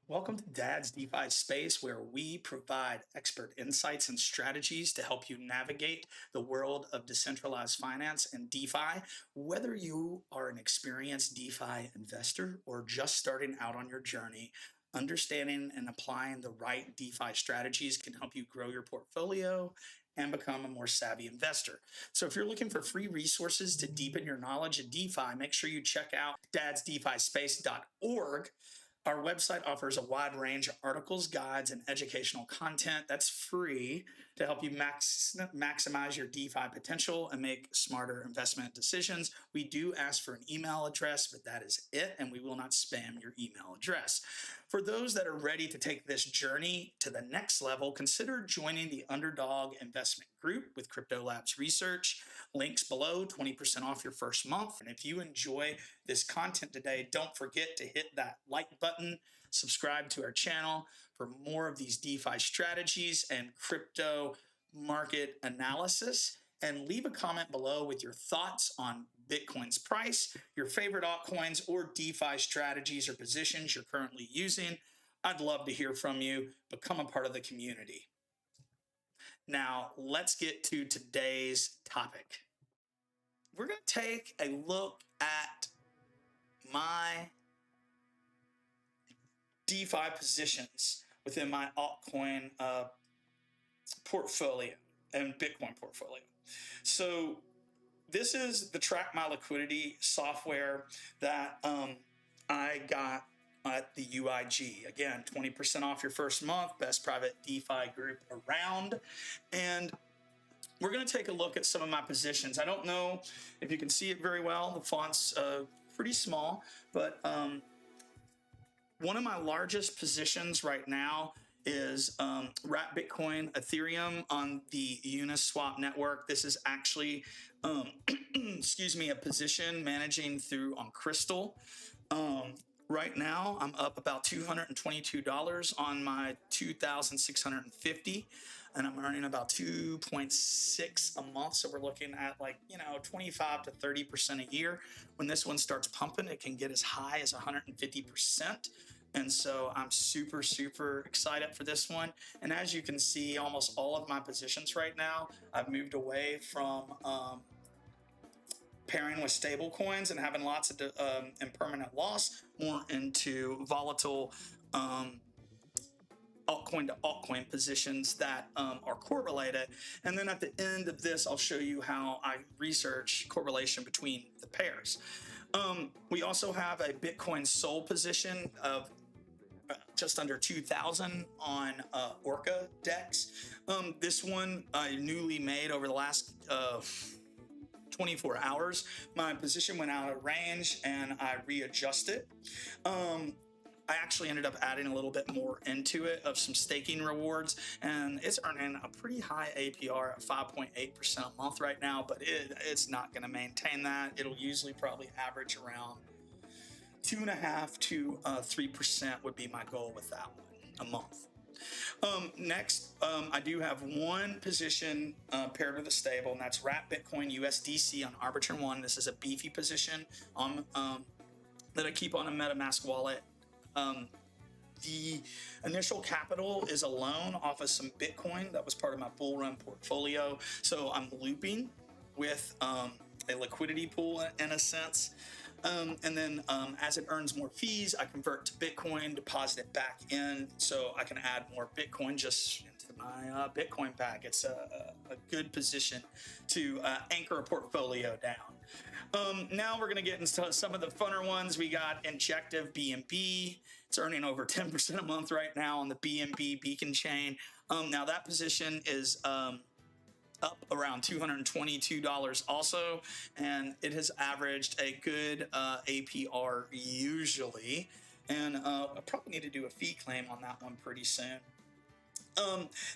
Welcome to Dad's DeFi space, where we provide expert insights and strategies to help you navigate the world of decentralized finance and DeFi. Whether you are an experienced DeFi investor or just starting out on your journey, understanding and applying the right DeFi strategies can help you grow your portfolio and become a more savvy investor. So, if you're looking for free resources to deepen your knowledge in DeFi, make sure you check out dadsdefispace.org. Our website offers a wide range of articles, guides, and educational content that's free to help you maximize your DeFi potential and make smarter investment decisions. We do ask for an email address, but that is it, and we will not spam your email address. For those that are ready to take this journey to the next level, consider joining the Underdog Investment Group with CryptoLabs Research. Links below, 20% off your first month. And if you enjoy this content today, don't forget to hit that like button, subscribe to our channel for more of these DeFi strategies and crypto market analysis, and leave a comment below with your thoughts on Bitcoin's price, your favorite altcoins, or DeFi strategies or positions you're currently using. I'd love to hear from you. Become a part of the community. Now, let's get to today's topic. We're going to take a look at my DeFi positions within my altcoin portfolio and Bitcoin portfolio. So this is the Track My Liquidity software that I got at the UIG. Again, 20% off your first month, best private DeFi group around. And we're going to take a look at some of my positions. I don't know if you can see it very well. The font's pretty small, but one of my largest positions right now is Wrap Bitcoin Ethereum on the Uniswap network. This is actually, a position managing through on Crystal. Right now, I'm up about $222 on my 2,650, and I'm earning about 2.6 a month. So we're looking at 25 to 30% a year. When this one starts pumping, it can get as high as 150%. And so I'm super, super excited for this one. And as you can see, almost all of my positions right now, I've moved away from pairing with stable coins and having lots of impermanent loss, more into volatile altcoin to altcoin positions that are correlated. And then at the end of this, I'll show you how I research correlation between the pairs. We also have a Bitcoin Sol position of just under 2,000 on Orca Dex. This one I newly made over the last 24 hours. My position went out of range and I readjusted. I actually ended up adding a little bit more into it of some staking rewards, and it's earning a pretty high APR at 5.8% a month right now, but it's not going to maintain that. It'll usually probably average around 2.5 to 3% would be my goal with that one a month. Next, I do have one position paired with a stable, and that's Wrap Bitcoin USDC on Arbitrum One. This is a beefy position on that I keep on a MetaMask wallet. The initial capital is a loan off of some Bitcoin that was part of my bull run portfolio. So I'm looping with a liquidity pool in a sense. And then as it earns more fees, I convert to Bitcoin, deposit it back in so I can add more Bitcoin just into my Bitcoin bag. It's a good position to anchor a portfolio down. Now we're going to get into some of the funner ones. We got Injective BNB. It's earning over 10% a month right now on the BNB Beacon chain. Now that position is up around $222 also, and it has averaged a good APR usually, and I probably need to do a fee claim on that one pretty soon.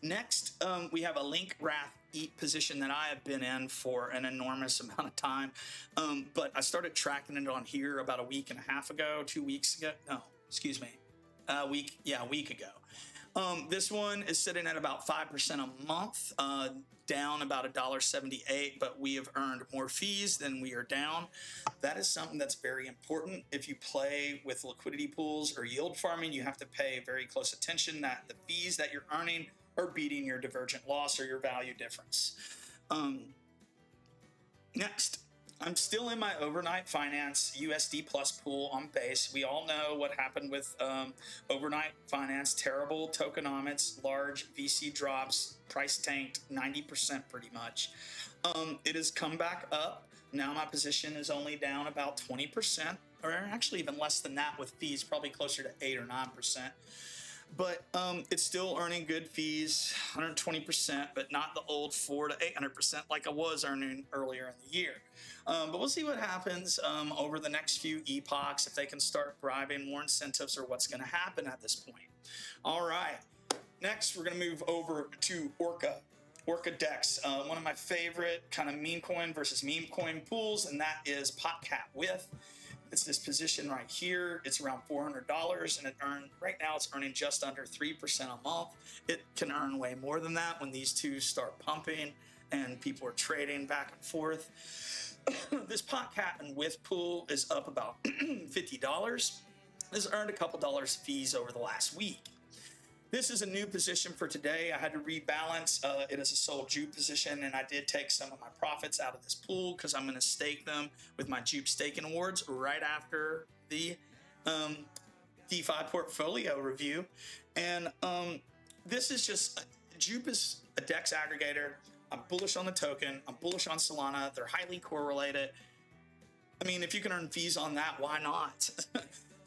Next, we have a Link Wrath ETH position that I have been in for an enormous amount of time, but I started tracking it on here about a week and a half ago, 2 weeks ago. No, excuse me, a week ago. This one is sitting at about 5% a month, down about $1.78, but we have earned more fees than we are down. That is something that's very important. If you play with liquidity pools or yield farming, you have to pay very close attention that the fees that you're earning are beating your divergent loss or your value difference. Next, I'm still in my overnight finance USD plus pool on base. We all know what happened with overnight finance, terrible tokenomics, large VC drops, price tanked 90% pretty much. It has come back up. Now my position is only down about 20%, or actually even less than that with fees, probably closer to 8 or 9%. But it's still earning good fees, 120%, but not the old 400 to 800% like I was earning earlier in the year. But we'll see what happens over the next few epochs, if they can start driving more incentives or what's going to happen at this point. All right. Next, we're going to move over to Orca Dex, one of my favorite kind of meme coin versus meme coin pools, and that is PotCat with. It's this position right here. It's around $400, and right now it's earning just under 3% a month. It can earn way more than that when these two start pumping and people are trading back and forth. This PotCat and with pool is up about $50. It's earned a couple dollars fees over the last week. This is a new position for today. I had to rebalance. It is a sold Jupe position, and I did take some of my profits out of this pool because I'm going to stake them with my Jupe staking awards right after the DeFi portfolio review. And this is just, Jupe is a DEX aggregator. I'm bullish on the token. I'm bullish on Solana. They're highly correlated. I mean, if you can earn fees on that, why not?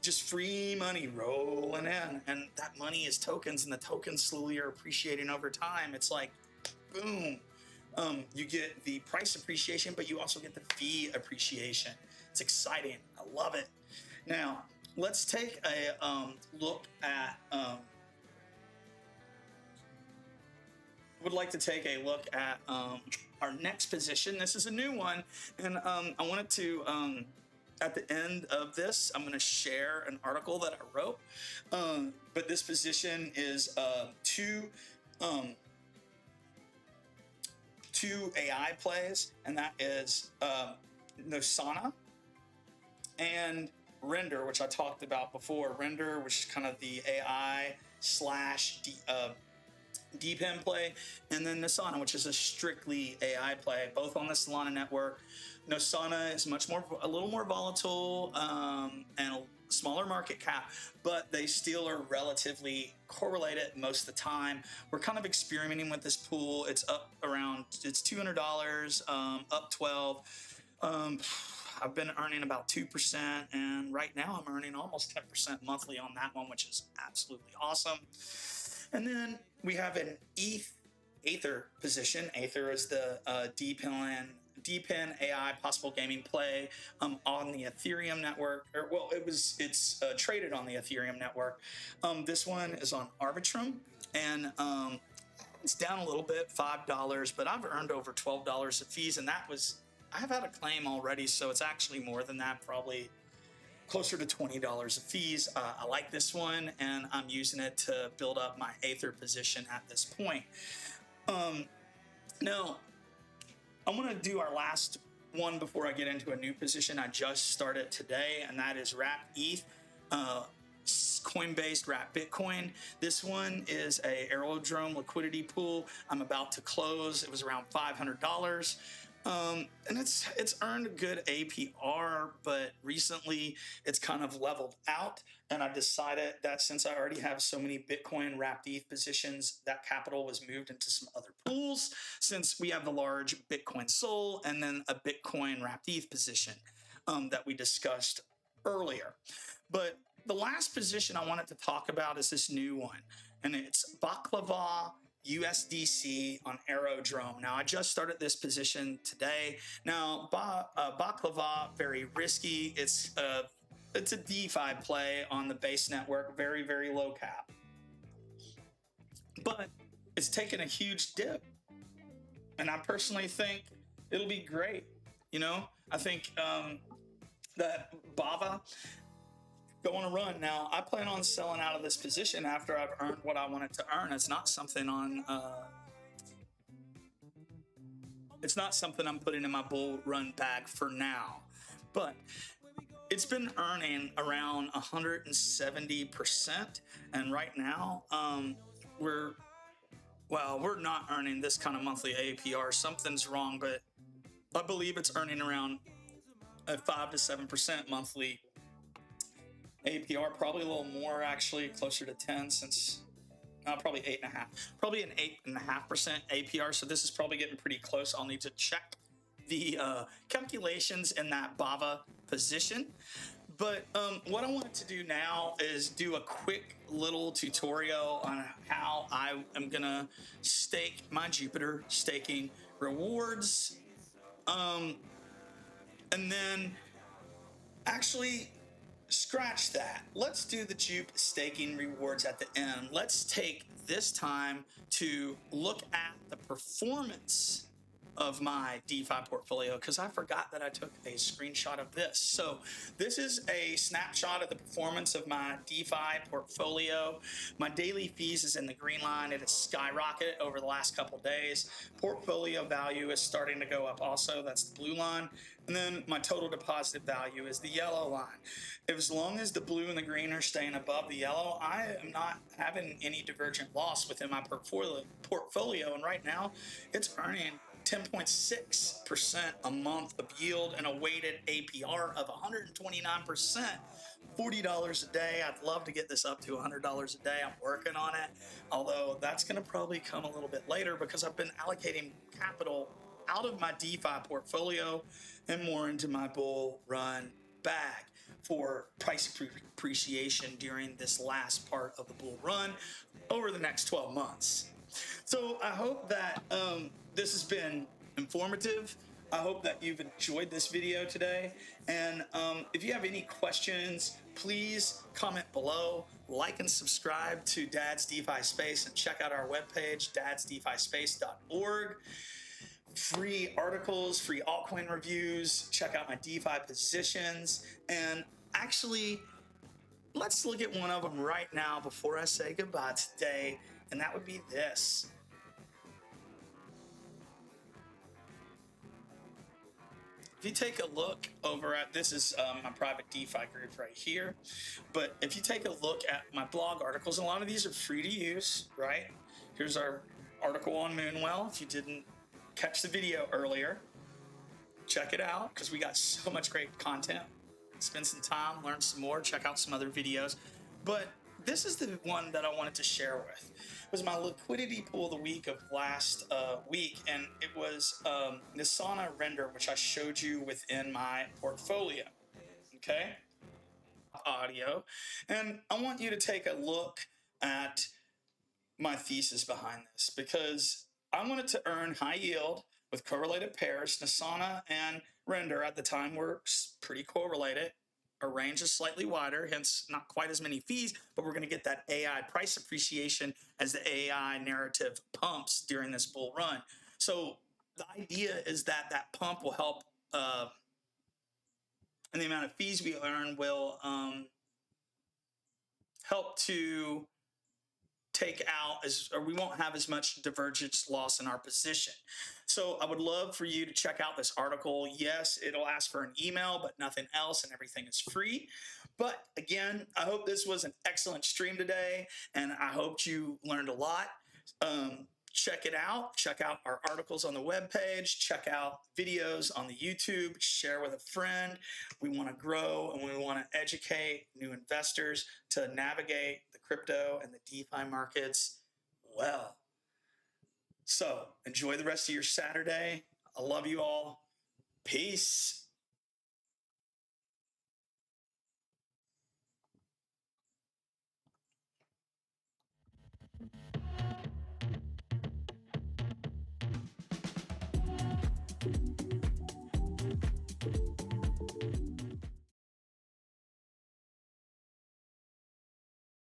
Just free money rolling in, and that money is tokens, and the tokens slowly are appreciating over time. It's like, boom, you get the price appreciation, but you also get the fee appreciation. It's exciting. I love it. Now, let's take a look at, would like to take a look at our next position. This is a new one, and I wanted to, at the end of this, I'm going to share an article that I wrote. But this position is two AI plays, and that is Nosana and Render, which I talked about before. Render, which is kind of the AI slash DPEM play, and then Nosana, which is a strictly AI play, both on the Solana network. Nosana is a little more volatile and a smaller market cap, but they still are relatively correlated most of the time. We're kind of experimenting with this pool. It's up around, it's $200, up 12. I've been earning about 2%, and right now I'm earning almost 10% monthly on that one, which is absolutely awesome. And then we have an Aether position. Aether is the DePIN AI possible gaming play on the Ethereum network. It's traded on the Ethereum network. This one is on Arbitrum, and it's down a little bit, $5, but I've earned over $12 of fees, and I have had a claim already, so it's actually more than that, probably closer to $20 of fees. I like this one, and I'm using it to build up my Aether position at this point. Now, I'm going to do our last one before I get into a new position I just started today, and that is Wrap ETH, Coinbase Wrap Bitcoin. This one is a aerodrome liquidity pool. I'm about to close. It was around $500. And it's earned a good APR, but recently it's kind of leveled out, and I decided that since I already have so many Bitcoin wrapped ETH positions, that capital was moved into some other pools, since we have the large Bitcoin Sol and then a Bitcoin wrapped ETH position that we discussed earlier. But the last position I wanted to talk about is this new one, and it's Baklava USDC on Aerodrome. Now, I just started this position today. Now, Baklava, very risky. It's a DeFi play on the base network, very, very low cap. But it's taken a huge dip, and I personally think it'll be great. I think that Bava go on a run. Now, I plan on selling out of this position after I've earned what I wanted to earn. It's not something I'm putting in my bull run bag for now, but it's been earning around 170%. And right now, we're not earning this kind of monthly APR. Something's wrong, but I believe it's earning around a 5 to 7% monthly APR, probably a little more actually, closer to 10 since probably 8.5, probably an 8.5% APR. So this is probably getting pretty close. I'll need to check the calculations in that BAVA position. But what I wanted to do now is do a quick little tutorial on how I am gonna stake my Jupiter staking rewards. And then actually scratch that. Let's do the Jupe staking rewards at the end. Let's take this time to look at the performance of my DeFi portfolio, because I forgot that I took a screenshot of this. So this is a snapshot of the performance of my DeFi portfolio. My daily fees is in the green line. It has skyrocketed over the last couple days. Portfolio value is starting to go up also. That's the blue line. And then my total deposit value is the yellow line. As long as the blue and the green are staying above the yellow, I am not having any divergent loss within my portfolio. And right now it's earning 10.6% a month of yield and a weighted APR of 129%, $40 a day. I'd love to get this up to $100 a day. I'm working on it, although that's going to probably come a little bit later because I've been allocating capital out of my DeFi portfolio and more into my bull run bag for price appreciation during this last part of the bull run over the next 12 months. So I hope that this has been informative. I hope that you've enjoyed this video today. And if you have any questions, please comment below, like and subscribe to Dad's DeFi Space, and check out our webpage, dadsdefispace.org. Free articles, free altcoin reviews, check out my DeFi positions. And actually, let's look at one of them right now before I say goodbye today. And that would be this. If you take a look over at, this is my private DeFi group right here. But if you take a look at my blog articles, a lot of these are free to use, right? Here's our article on Moonwell. If you didn't catch the video earlier, check it out because we got so much great content. Spend some time, learn some more, check out some other videos. But this is the one that I wanted to share with. It was my liquidity pool of the week of last week, and it was Nisana Render, which I showed you within my portfolio. Okay? Audio. And I want you to take a look at my thesis behind this, because I wanted to earn high yield with correlated pairs. Nisana and Render at the time were pretty correlated. Our range is slightly wider, hence not quite as many fees, but we're going to get that AI price appreciation as the AI narrative pumps during this bull run. So the idea is that that pump will help, and the amount of fees we earn will help to take out or we won't have as much divergence loss in our position. So I would love for you to check out this article. Yes, it'll ask for an email, but nothing else, and everything is free. But again, I hope this was an excellent stream today, and I hope you learned a lot. Check it out. Check out our articles on the webpage. Check out videos on the YouTube. Share with a friend. We want to grow and we want to educate new investors to navigate the crypto and the DeFi markets well. So enjoy the rest of your Saturday. I love you all. Peace.